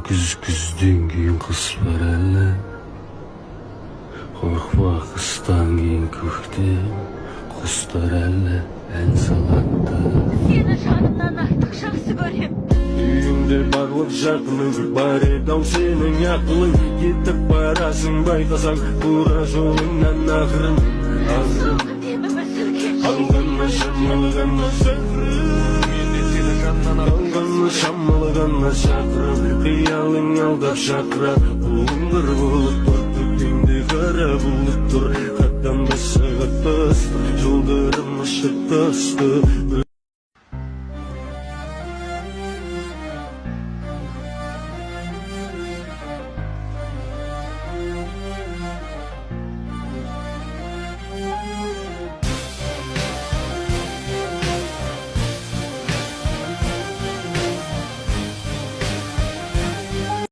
Күзден кейін қыс бар әлі, қорықпа қыстан кейін көктем, құстар әлі ән салады. Сені жанымнан артық жақсы көрем. Үйіңде барлық жақының бар еді-ау сенің ақылың, кетіп барасың байқасаң тура жолыңнан ақырын. Алғаны шамалғаны шақырып, қиялың алдап шақырап, бұлың бір болып тұр, көктемде қара болып тұр, қаттан да шығып тұр, жолдарым ашық тасты.